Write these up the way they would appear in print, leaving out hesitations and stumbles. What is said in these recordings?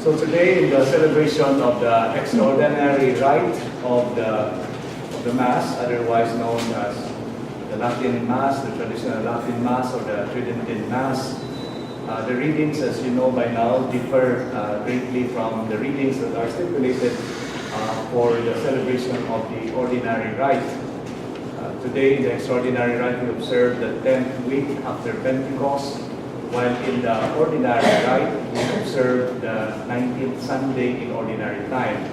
So today, in the celebration of the extraordinary rite of the Mass, otherwise known as the Latin Mass, the traditional Latin Mass, or the Tridentine Mass, the readings, as you know by now, differ greatly from the readings that are stipulated for the celebration of the ordinary rite. Today, in the extraordinary rite, we observe the 10th week after Pentecost, while in the ordinary rite, we observe the 19th Sunday in ordinary time.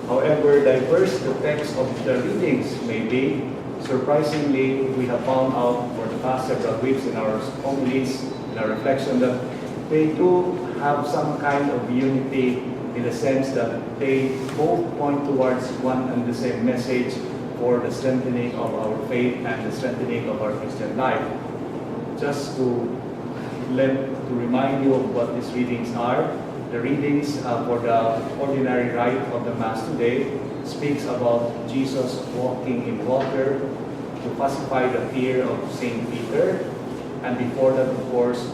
However diverse the text of the readings may be, surprisingly, we have found out for the past several weeks in our homilies, in our reflection, that they do have some kind of unity in the sense that they both point towards one and the same message for the strengthening of our faith and the strengthening of our Christian life. Just to remind you of what these readings are, the readings for the ordinary rite of the Mass today speaks about Jesus walking in water to pacify the fear of St. Peter. And before that, of course,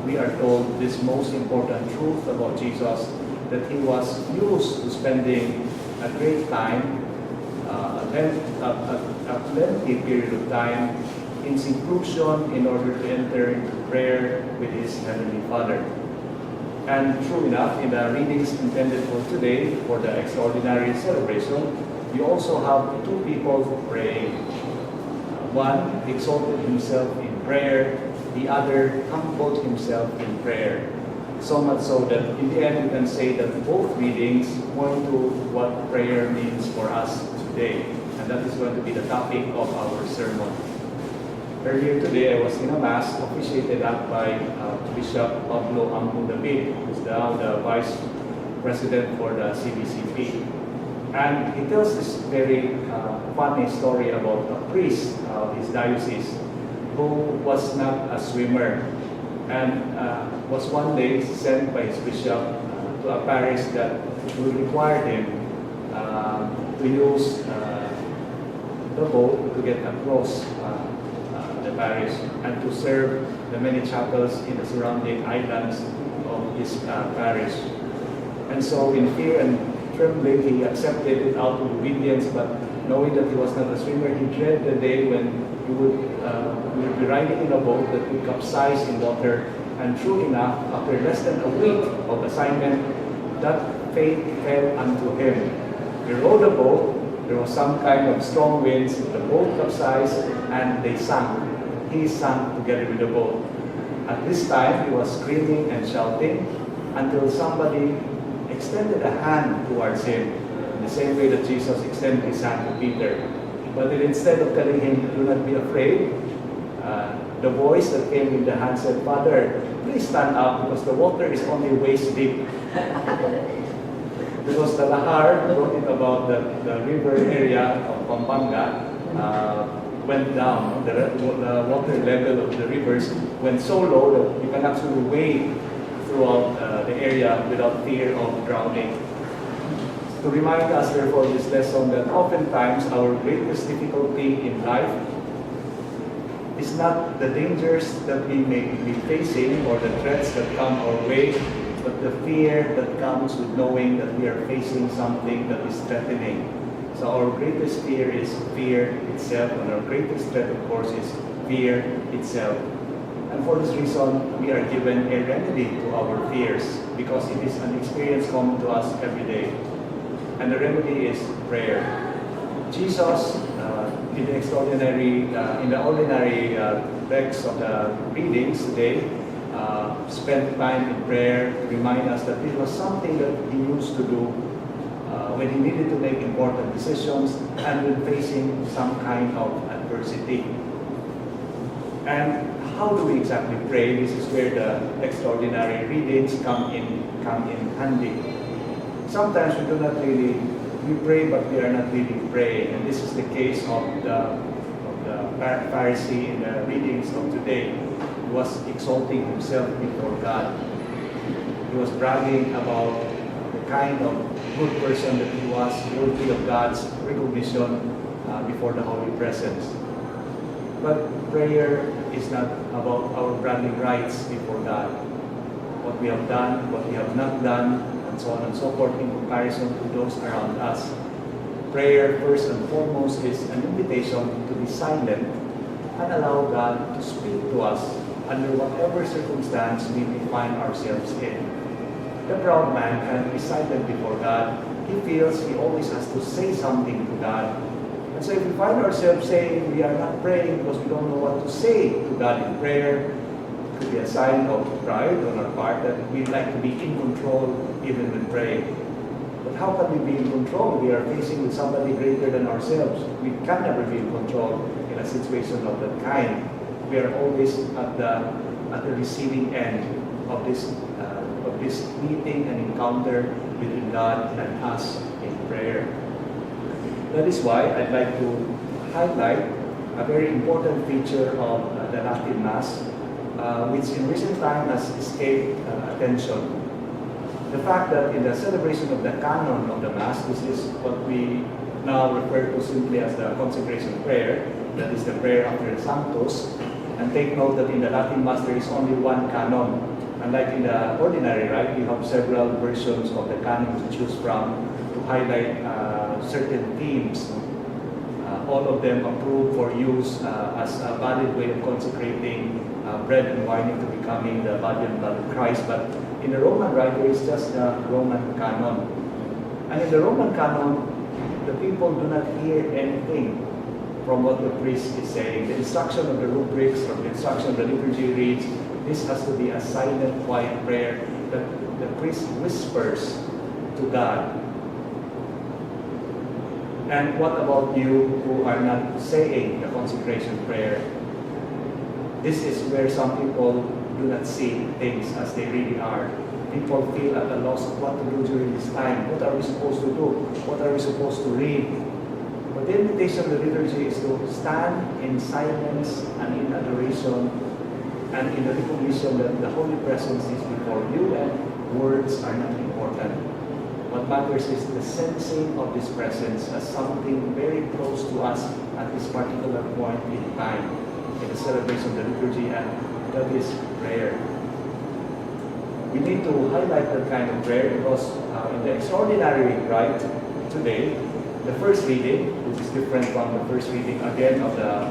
we are told this most important truth about Jesus, that he was used to spending a great time, a plenty period of time in seclusion in order to enter into prayer with his Heavenly Father. And true enough, in the readings intended for today, for the extraordinary celebration, we also have two people praying. One exalted himself in prayer, the other humbled himself in prayer. So much so that in the end, you can say that both readings point to what prayer means for us today. And that is going to be the topic of our sermon. Earlier today, I was in a Mass officiated up by Bishop Pablo Ampun David, who is now the Vice President for the CBCP. And he tells this very funny story about a priest of his diocese who was not a swimmer and was one day sent by his bishop to a parish that would require him to use the boat to get across the parish and to serve the many chapels in the surrounding islands of his parish. And so in fear and trembling, he accepted it out of obedience, but knowing that he was not a swimmer, he dreaded the day when he would be riding in a boat that would capsize in water. And true enough, after less than a week of assignment, that fate fell unto him. He rowed the boat, there was some kind of strong winds, the boat capsized, and they sank. He sank together with the boat. At this time, he was screaming and shouting until somebody extended a hand towards him, in the same way that Jesus extended his hand to Peter. But instead of telling him, do not be afraid, the voice that came with the hand said, Father, please stand up because the water is only waist deep. Because the lahar, talking about the river area of Pampanga, went down. The water level of the rivers went so low that you can actually wade throughout the area without fear of drowning. To remind us, therefore, this lesson that oftentimes our greatest difficulty in life is not the dangers that we may be facing or the threats that come our way, but the fear that comes with knowing that we are facing something that is threatening. So our greatest fear is fear itself, and our greatest threat, of course, is fear itself. And for this reason, we are given a remedy to our fears, because it is an experience common to us every day. And the remedy is prayer. Jesus, in the ordinary text of the readings today, spent time in prayer to remind us that it was something that he used to do when he needed to make important decisions and when facing some kind of adversity. And how do we exactly pray? This is where the extraordinary readings come in handy. Sometimes we pray, but we are not really praying. And this is the case of the Pharisee in the readings of today. He was exalting himself before God. He was bragging about the kind of good person that he was, worthy of God's recognition before the Holy Presence. But prayer is not about our bragging rights before God. what we have done, what we have not done, and so on and so forth in comparison to those around us. Prayer, first and foremost, is an invitation to be silent and allow God to speak to us under whatever circumstance we may find ourselves in. The proud man can be silent before God. He feels he always has to say something to God. And so if we find ourselves saying we are not praying because we don't know what to say to God in prayer, it could be a sign of pride on our part that we'd like to be in control even when praying. But how can we be in control? We are facing with somebody greater than ourselves. We can never be in control in a situation of that kind. We are always at the receiving end of this meeting and encounter between God and us in prayer. That is why I'd like to highlight a very important feature of the Latin Mass, which in recent time has escaped attention. The fact that in the celebration of the canon of the Mass, this is what we now refer to simply as the consecration prayer, that is the prayer after the Sanctus. And take note that in the Latin Mass there is only one canon. Unlike in the ordinary rite, you have several versions of the canon to choose from to highlight certain themes. All of them approved for use as a valid way of consecrating bread and wine into becoming the body and blood of Christ. But in the Roman rite, there is just the Roman canon. And in the Roman canon, the people do not hear anything from what the priest is saying. The instruction of the rubrics or the instruction of the liturgy reads, this has to be a silent, quiet prayer that the priest whispers to God. And what about you who are not saying the consecration prayer? This is where some people do not see things as they really are. People feel at a loss of what to do during this time. What are we supposed to do? What are we supposed to read? But the invitation of the liturgy is to stand in silence and in adoration and in the recognition that the Holy Presence is before you and words are not important. What matters is the sensing of this presence as something very close to us at this particular point in time in the celebration of the liturgy, and that is prayer. We need to highlight that kind of prayer because in the extraordinary rite today, the first reading, which is different from the first reading again of the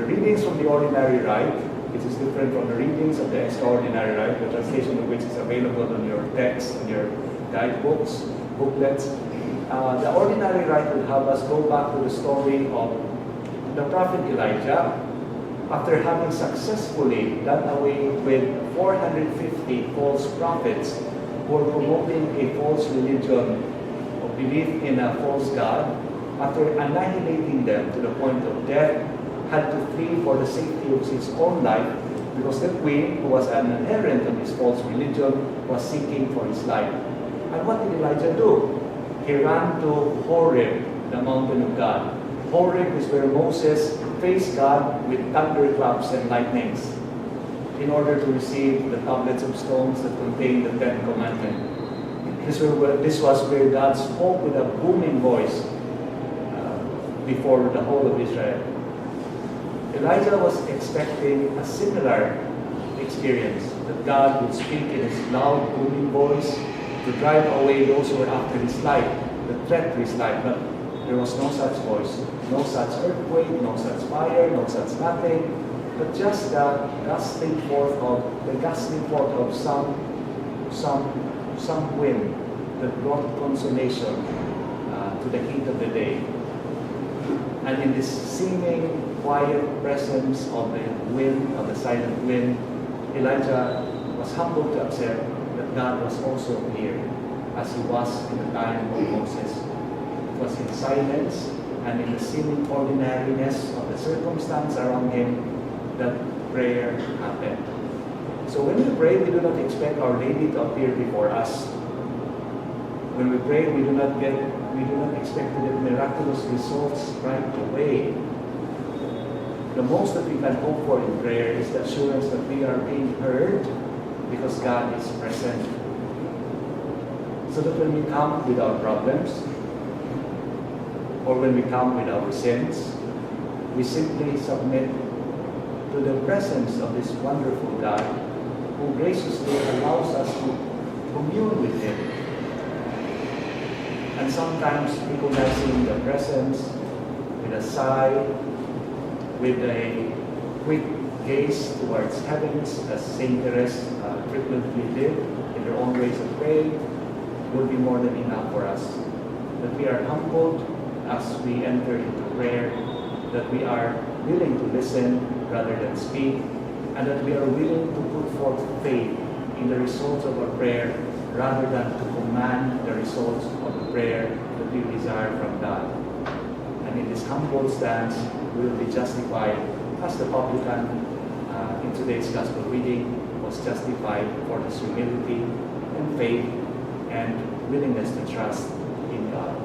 readings from the ordinary rite, which is different from the readings of the extraordinary rite, the translation of which is available on your text, on your guidebooks, booklets. The ordinary rite will have us go back to the story of the prophet Elijah. After having successfully done away with 450 false prophets who were promoting a false religion of belief in a false God, after annihilating them to the point of death, had to flee for the safety of his own life because the queen, who was an adherent of his false religion, was seeking for his life. And what did Elijah do? He ran to Horeb, the mountain of God. Horeb is where Moses faced God with thunderclaps and lightnings in order to receive the tablets of stones that contain the 10 Commandments. This was where God spoke with a booming voice before the whole of Israel. Elijah was expecting a similar experience, that God would speak in his loud, booming voice to drive away those who were after his life, the threat to his life. But there was no such voice, no such earthquake, no such fire, no such nothing, but just the gusting forth of some wind that brought consolation to the heat of the day. And in this seeming quiet presence of the wind, of the silent wind, Elijah was humbled to accept that God was also near, as he was in the time of Moses. It was in silence and in the seeming ordinariness of the circumstance around him that prayer happened. So when we pray, we do not expect Our Lady to appear before us. When we pray, we do not expect to get miraculous results right away. The most that we can hope for in prayer is the assurance that we are being heard because God is present. So that when we come with our problems, or when we come with our sins, we simply submit to the presence of this wonderful God who graciously allows us to commune with Him. And sometimes recognizing the presence with a sigh, with a quick gaze towards heavens, as Saint Therese frequently did in her own ways of praying, will be more than enough for us. That we are humbled as we enter into prayer, that we are willing to listen rather than speak, and that we are willing to put forth faith in the results of our prayer rather than to command the results of the prayer that we desire from God. And in this humble stance, we will be justified as the publican in today's Gospel reading was justified for his humility and faith and willingness to trust in God.